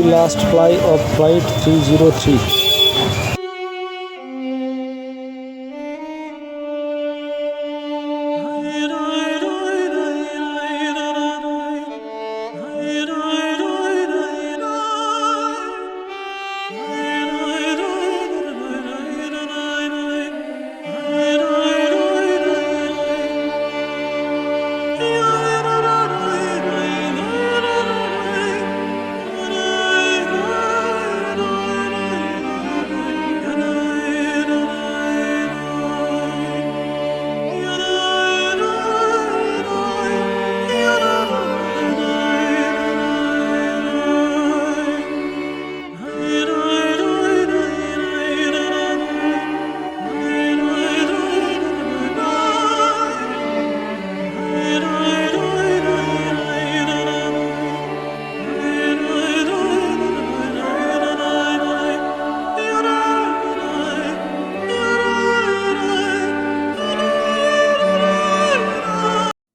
the last flight of Flight 303.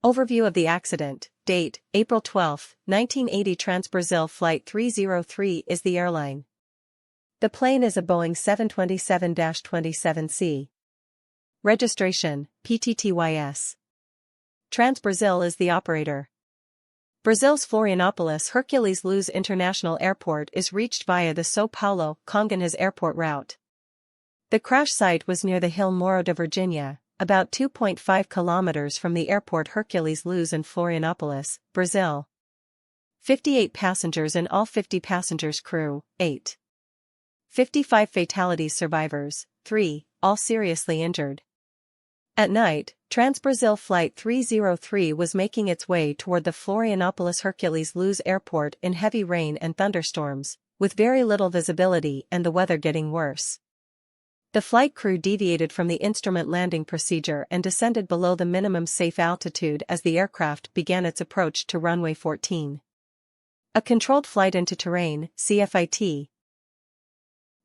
Overview of the accident. Date, April 12, 1980. Transbrasil Flight 303 is the airline. The plane is a Boeing 727-27C. Registration, PT-TYS. Transbrasil is the operator. Brazil's Florianópolis Hercules Luz International Airport is reached via the So Paulo, Congonhas Airport route. The crash site was near the hill Morro da Virginia, about 2.5 kilometers from the airport Hercules Luz in Florianópolis, Brazil. 58 passengers in all. 50 passengers, crew, 8. 55 fatalities, survivors, 3, all seriously injured. At night, Transbrasil Flight 303 was making its way toward the Florianópolis Hercules Luz Airport in heavy rain and thunderstorms, with very little visibility and the weather getting worse. The flight crew deviated from the instrument landing procedure and descended below the minimum safe altitude as the aircraft began its approach to runway 14. A controlled flight into terrain, CFIT,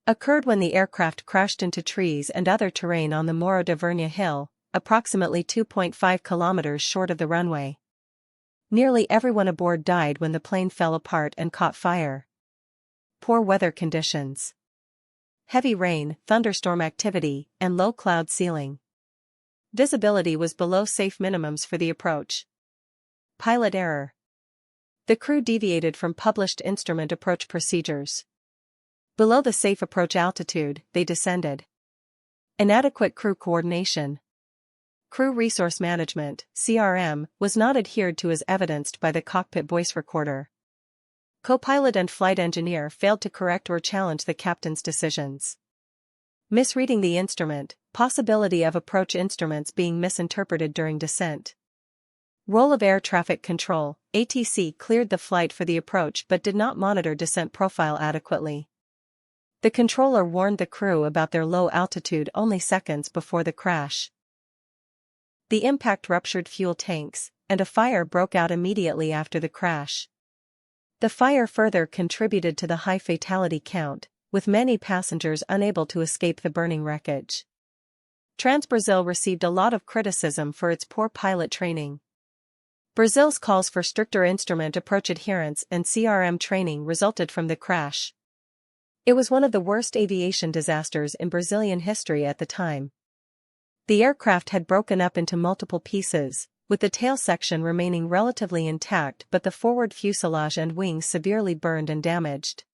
occurred when the aircraft crashed into trees and other terrain on the Morro da Virginia hill, approximately 2.5 kilometers short of the runway. Nearly everyone aboard died when the plane fell apart and caught fire. Poor weather conditions. Heavy rain, thunderstorm activity, and low cloud ceiling. Visibility was below safe minimums for the approach. Pilot error. The crew deviated from published instrument approach procedures. Below the safe approach altitude, they descended. Inadequate crew coordination. Crew resource management, CRM, was not adhered to as evidenced by the cockpit voice recorder. Co-pilot and flight engineer failed to correct or challenge the captain's decisions. Misreading the instrument, possibility of approach instruments being misinterpreted during descent. Role of air traffic control, ATC cleared the flight for the approach but did not monitor descent profile adequately. The controller warned the crew about their low altitude only seconds before the crash. The impact ruptured fuel tanks, and a fire broke out immediately after the crash. The fire further contributed to the high fatality count, with many passengers unable to escape the burning wreckage. Transbrasil received a lot of criticism for its poor pilot training. Brazil's calls for stricter instrument approach adherence and CRM training resulted from the crash. It was one of the worst aviation disasters in Brazilian history at the time. The aircraft had broken up into multiple pieces, with the tail section remaining relatively intact but the forward fuselage and wings severely burned and damaged.